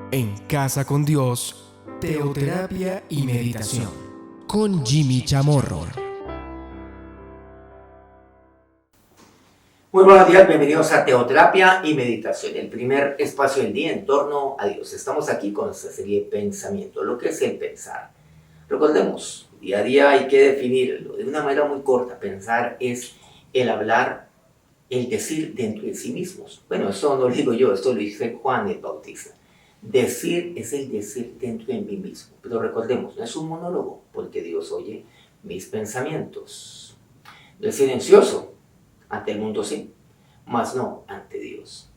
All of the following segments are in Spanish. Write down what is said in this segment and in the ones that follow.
En Casa con Dios, teoterapia y meditación, con Jimmy Chamorro. Muy buenos días, bienvenidos a Teoterapia y Meditación, el primer espacio del día en torno a Dios. Estamos aquí con esta serie de pensamiento, lo que es el pensar. Recordemos, día a día hay que definirlo de una manera muy corta. Pensar es el hablar, el decir dentro de sí mismos. Bueno, esto no lo digo yo, esto lo dice Juan el Bautista. Decir es el decir dentro de mí mismo. Pero recordemos, no es un monólogo, porque Dios oye mis pensamientos. No es silencioso. Ante el mundo sí, mas no ante Dios.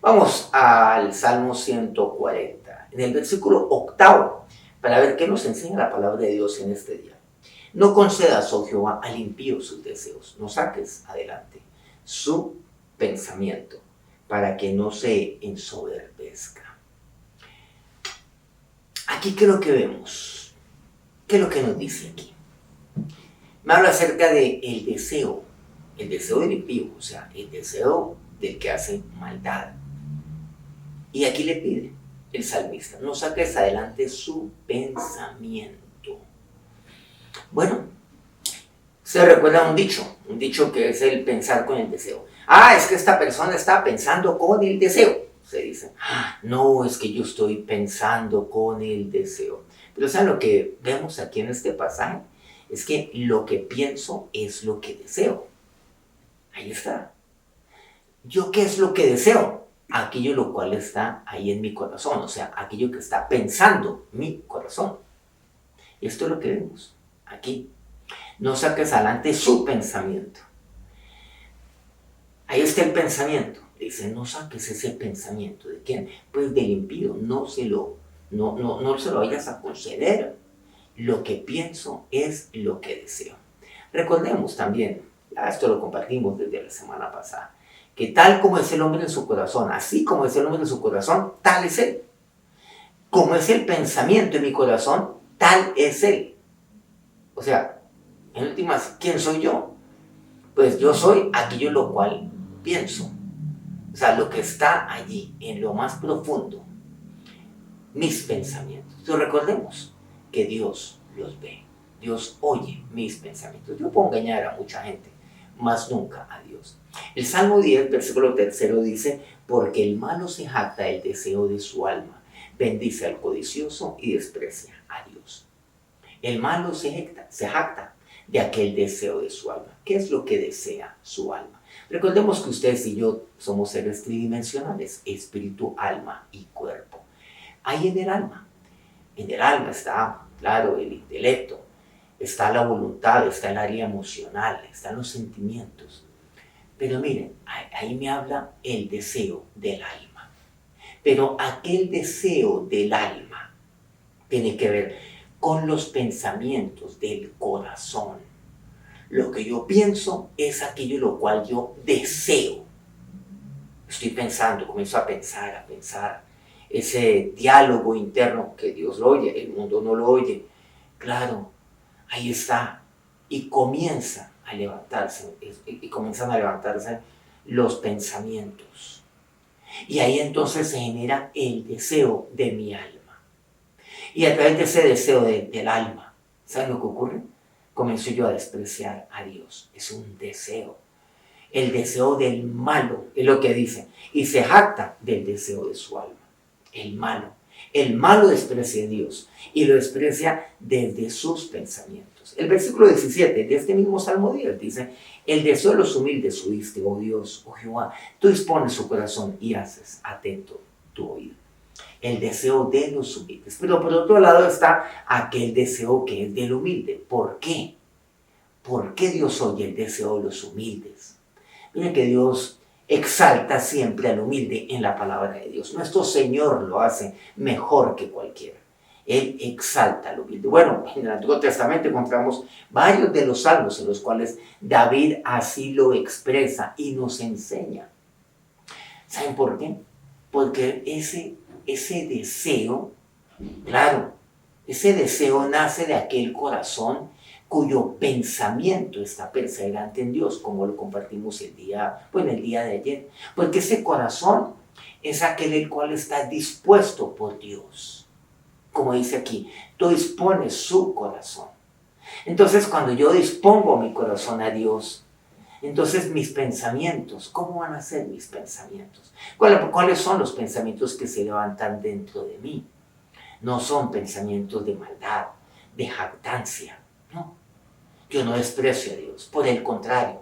Vamos al Salmo 140, en el versículo 8, para ver qué nos enseña la palabra de Dios en este día. No concedas, oh Jehová, al impío sus deseos, no saques adelante su pensamiento, para que no se ensoberbezca. Aquí, ¿qué es lo que vemos? ¿Qué es lo que nos dice aquí? Me habla acerca del deseo. El deseo del impío, o sea, el deseo del que hace maldad. Y aquí le pide el salmista, no saques adelante su pensamiento. Bueno, se recuerda un dicho que es el pensar con el deseo. Es que esta persona está pensando con el deseo. Se dice, no, es que yo estoy pensando con el deseo. Pero ¿saben lo que vemos aquí en este pasaje? Es que lo que pienso es lo que deseo. Ahí está. ¿Yo qué es lo que deseo? Aquello lo cual está ahí en mi corazón, o sea, aquello que está pensando mi corazón. Esto es lo que vemos aquí. No saques adelante su pensamiento. Ahí está el pensamiento. Dice, no saques ese pensamiento. ¿De quién? Pues del impío. No se lo vayas a conceder. Lo que pienso es lo que deseo. Recordemos también, esto lo compartimos desde la semana pasada, que tal como es el hombre en su corazón, así como es el hombre en su corazón, tal es él. Como es el pensamiento en mi corazón, tal es él. O sea, en últimas, ¿quién soy yo? Pues yo soy aquello lo cual pienso. O sea, lo que está allí, en lo más profundo, mis pensamientos. Entonces recordemos que Dios los ve. Dios oye mis pensamientos. Yo puedo engañar a mucha gente, mas nunca a Dios. El Salmo 10, versículo 3 dice, porque el malo se jacta del deseo de su alma, bendice al codicioso y desprecia a Dios. El malo se jacta de aquel deseo de su alma. ¿Qué es lo que desea su alma? Recordemos que ustedes y yo somos seres tridimensionales, espíritu, alma y cuerpo. Ahí en el alma está, claro, el intelecto, está la voluntad, está el área emocional, están los sentimientos. Pero miren, ahí me habla el deseo del alma. Pero aquel deseo del alma tiene que ver con los pensamientos del corazón. Lo que yo pienso es aquello lo cual yo deseo. Estoy pensando, comienzo a pensar. Ese diálogo interno que Dios lo oye, el mundo no lo oye. Claro, ahí está. Y comienzan a levantarse los pensamientos. Y ahí entonces se genera el deseo de mi alma. Y a través de ese deseo del alma, ¿saben lo que ocurre? Comienzo yo a despreciar a Dios. Es un deseo. El deseo del malo, es lo que dice. Y se jacta del deseo de su alma. El malo desprecia a Dios y lo desprecia desde sus pensamientos. El versículo 17 de este mismo Salmo 10 dice, el deseo de los humildes subiste, oh Dios, oh Jehová, tú dispones su corazón y haces atento tu oído. El deseo de los humildes. Pero por otro lado está aquel deseo que es del humilde. ¿Por qué? ¿Por qué Dios oye el deseo de los humildes? Miren que Dios exalta siempre al humilde en la palabra de Dios. Nuestro Señor lo hace mejor que cualquiera. Él exalta al humilde. Bueno, en el Antiguo Testamento encontramos varios de los salmos en los cuales David así lo expresa y nos enseña. ¿Saben por qué? Porque ese deseo, claro, ese deseo nace de aquel corazón cuyo pensamiento está perseverante en Dios, como lo compartimos el día de ayer. Porque ese corazón es aquel el cual está dispuesto por Dios. Como dice aquí, tú dispones su corazón. Entonces, cuando yo dispongo mi corazón a Dios, entonces mis pensamientos, ¿cómo van a ser mis pensamientos? ¿Cuáles son los pensamientos que se levantan dentro de mí? No son pensamientos de maldad, de jactancia, no. Yo no desprecio a Dios, por el contrario,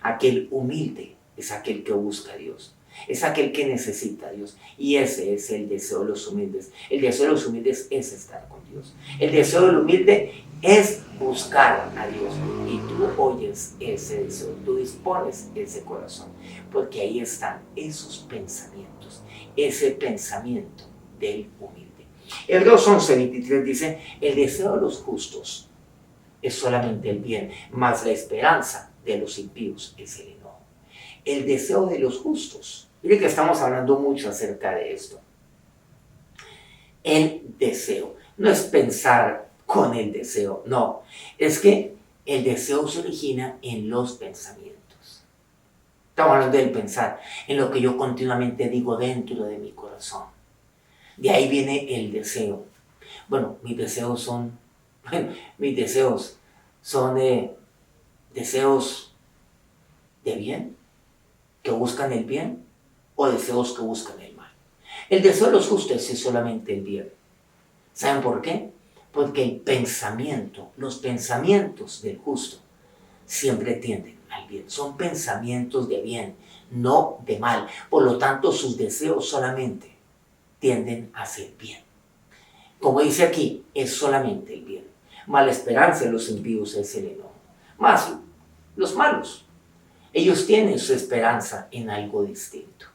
aquel humilde es aquel que busca a Dios, es aquel que necesita a Dios, y ese es el deseo de los humildes. El deseo de los humildes es estar con Dios. El deseo del humilde es buscar a Dios, y tú oyes ese deseo, tú dispones ese corazón, porque ahí están esos pensamientos, ese pensamiento del humilde. Hebreos 11:23 dice, el deseo de los justos es solamente el bien, mas la esperanza de los impíos es el enojo. El deseo de los justos. Mire que estamos hablando mucho acerca de esto. El deseo. No es pensar con el deseo, no. Es que el deseo se origina en los pensamientos. Estamos hablando del pensar, en lo que yo continuamente digo dentro de mi corazón. De ahí viene el deseo. Bueno, mis deseos son deseos de bien, que buscan el bien, o deseos que buscan el mal. El deseo de los justos es solamente el bien. ¿Saben por qué? Porque los pensamientos del justo siempre tienden al bien. Son pensamientos de bien, no de mal. Por lo tanto, sus deseos solamente tienden a ser bien. Como dice aquí, es solamente el bien. Mala esperanza de los impíos es el enojo. Más los malos, ellos tienen su esperanza en algo distinto.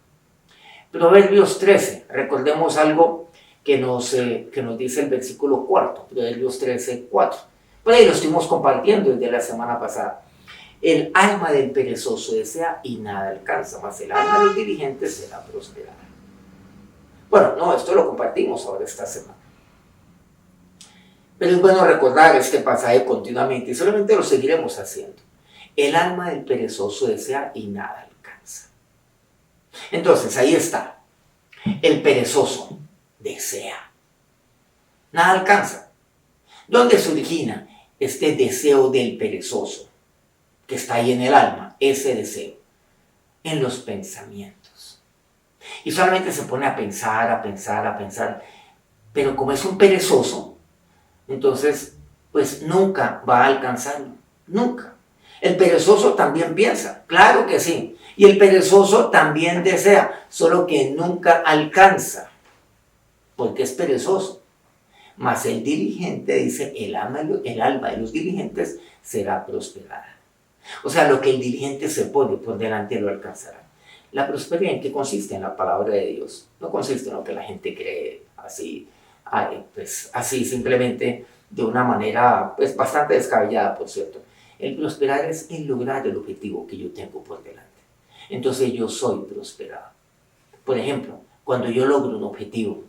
Proverbios 13, recordemos algo que nos dice el versículo 4, Proverbios 13:4. Por ahí lo estuvimos compartiendo desde la semana pasada. El alma del perezoso desea y nada alcanza, mas el alma de los diligentes será prosperada. Bueno, no, esto lo compartimos ahora esta semana. Pero es bueno recordar este pasaje continuamente y solamente lo seguiremos haciendo. El alma del perezoso desea y nada alcanza. Entonces, ahí está. El perezoso desea. Nada alcanza. ¿Dónde se origina este deseo del perezoso que está ahí en el alma? Ese deseo. En los pensamientos. Y solamente se pone a pensar. Pero como es un perezoso, entonces, pues nunca va a alcanzarlo. Nunca. El perezoso también piensa, claro que sí. Y el perezoso también desea, solo que nunca alcanza, porque es perezoso. Mas el diligente dice, el alma de los diligentes será prosperada. O sea, lo que el diligente se pone por delante lo alcanzará. La prosperidad, ¿en qué consiste? En la palabra de Dios. No consiste en lo que la gente cree así, pues así simplemente de una manera pues bastante descabellada, por cierto. El prosperar es el lograr el objetivo que yo tengo por delante. Entonces yo soy prosperado. Por ejemplo, cuando yo logro un objetivo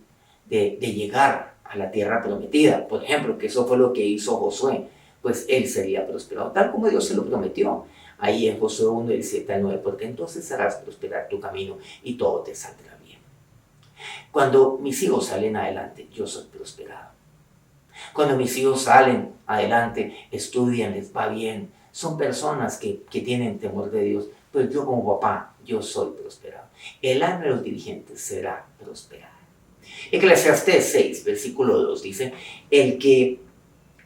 de llegar a la tierra prometida, por ejemplo, que eso fue lo que hizo Josué, pues él sería prosperado, tal como Dios se lo prometió. Ahí en Josué 1, del 7 al 9, porque entonces harás prosperar tu camino y todo te saldrá bien. Cuando mis hijos salen adelante, yo soy prosperado. Cuando mis hijos salen adelante, estudian, les va bien, son personas que tienen temor de Dios, pero yo como papá, yo soy prosperado. El alma de los dirigentes será prosperada. Eclesiastés 6, versículo 2 dice, el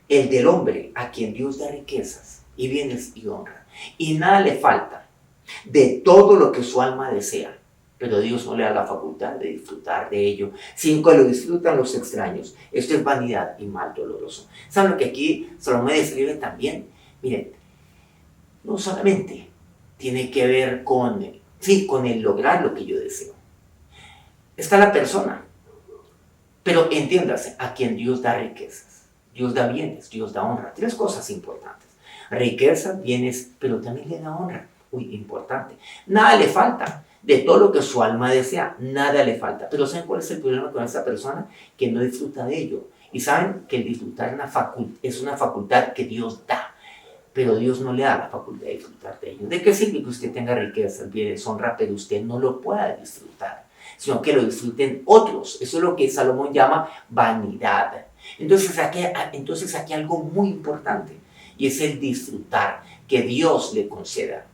del hombre a quien Dios da riquezas y bienes y honra, y nada le falta de todo lo que su alma desea, pero Dios no le da la facultad de disfrutar de ello, sino que lo disfrutan los extraños. Esto es vanidad y mal doloroso. ¿Saben lo que aquí Salomón describe también? Miren, no solamente tiene que ver con el lograr lo que yo deseo. Está la persona, pero entiéndase, a quien Dios da riquezas, Dios da bienes, Dios da honra. 3 cosas importantes. Riqueza, bienes, pero también le da honra. Muy importante. Nada le falta. De todo lo que su alma desea, nada le falta. Pero ¿saben cuál es el problema con esa persona? Que no disfruta de ello. Y saben que el disfrutar es una facultad que Dios da. Pero Dios no le da la facultad de disfrutar de ello. ¿De qué sirve que usted tenga riqueza, bienes, honra, pero usted no lo pueda disfrutar? sino que lo disfruten otros. Eso es lo que Salomón llama vanidad. Entonces aquí hay algo muy importante, y es el disfrutar, que Dios le conceda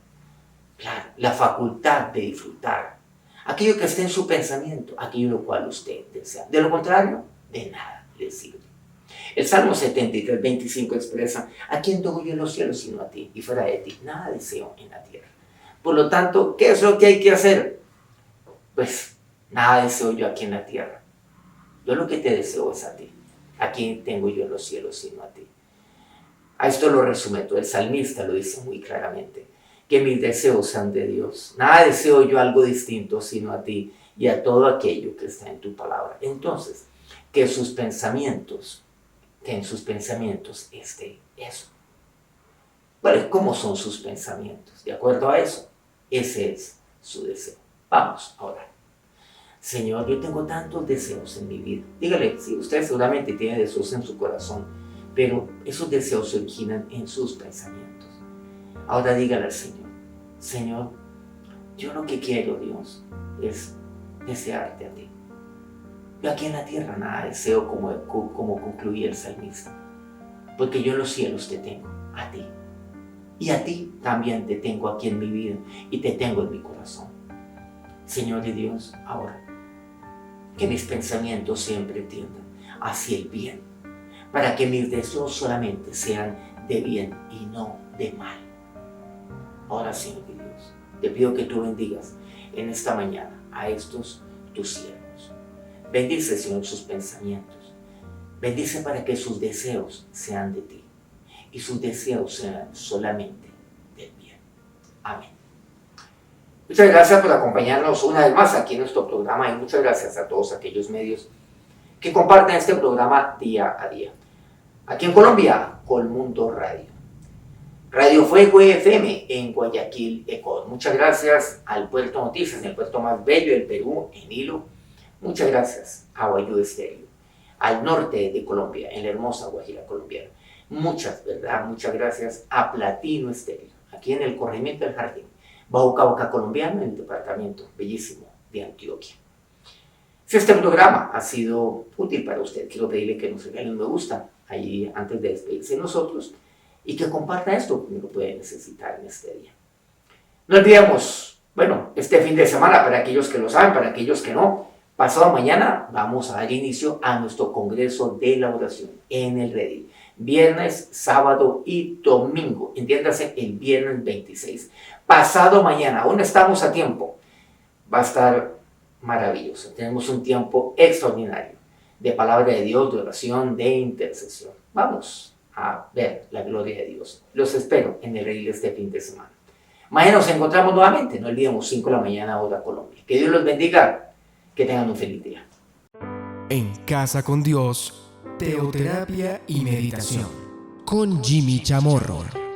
la facultad de disfrutar aquello que esté en su pensamiento, aquello lo cual usted desea. De lo contrario, de nada le sirve. El Salmo 73, 25 expresa: ¿a quién doy yo en los cielos sino a ti? Y fuera de ti, nada deseo en la tierra. Por lo tanto, ¿qué es lo que hay que hacer? Pues nada deseo yo aquí en la tierra. Yo lo que te deseo es a ti. ¿A quién tengo yo en los cielos sino a ti? A esto lo resume todo. El salmista lo dice muy claramente: que mis deseos sean de Dios. Nada deseo yo algo distinto sino a ti y a todo aquello que está en tu palabra. Entonces, que en sus pensamientos esté eso. Bueno, ¿cómo son sus pensamientos? De acuerdo a eso, ese es su deseo. Vamos a orar. Señor, yo tengo tantos deseos en mi vida. Dígale, sí, usted seguramente tiene deseos en su corazón, pero esos deseos se originan en sus pensamientos. Ahora dígale al Señor: Señor, yo lo que quiero, Dios, es desearte a ti. Yo aquí en la tierra nada deseo, como concluía el salmista, porque yo en los cielos te tengo a ti. Y a ti también te tengo aquí en mi vida y te tengo en mi corazón. Señor y Dios, ahora, que mis pensamientos siempre tiendan hacia el bien, para que mis deseos solamente sean de bien y no de mal. Ahora, Señor y Dios, te pido que tú bendigas en esta mañana a estos tus siervos. Bendice, Señor, sus pensamientos. Bendice para que sus deseos sean de ti y sus deseos sean solamente del bien. Amén. Muchas gracias por acompañarnos una vez más aquí en nuestro programa, y muchas gracias a todos aquellos medios que comparten este programa día a día. Aquí en Colombia, Colmundo Radio. Radio Fuego FM en Guayaquil, Ecuador. Muchas gracias al Puerto Noticias, el puerto más bello del Perú, en Hilo. Muchas gracias a Guayú Estéreo, al norte de Colombia, en la hermosa Guajira colombiana. Muchas gracias a Platino Estéreo, aquí en el corregimiento del Jardín, Bauca colombiano, en el departamento bellísimo de Antioquia. Si este programa ha sido útil para usted, quiero pedirle que nos regale un me gusta allí antes de despedirse de nosotros, y que comparta esto, porque lo puede necesitar en este día. No olvidemos, este fin de semana, para aquellos que lo saben, para aquellos que no, pasado mañana vamos a dar inicio a nuestro Congreso de la Oración en el Redil. Viernes, sábado y domingo, entiéndase, el viernes 26. Pasado mañana, aún estamos a tiempo, va a estar maravilloso. Tenemos un tiempo extraordinario de palabra de Dios, de oración, de intercesión. Vamos a ver la gloria de Dios. Los espero en el Redil este fin de semana. Mañana nos encontramos nuevamente, no olvidemos, 5 de la mañana, hora Colombia. Que Dios los bendiga, que tengan un feliz día. En Casa con Dios, teoterapia y meditación con Jimmy Chamorro.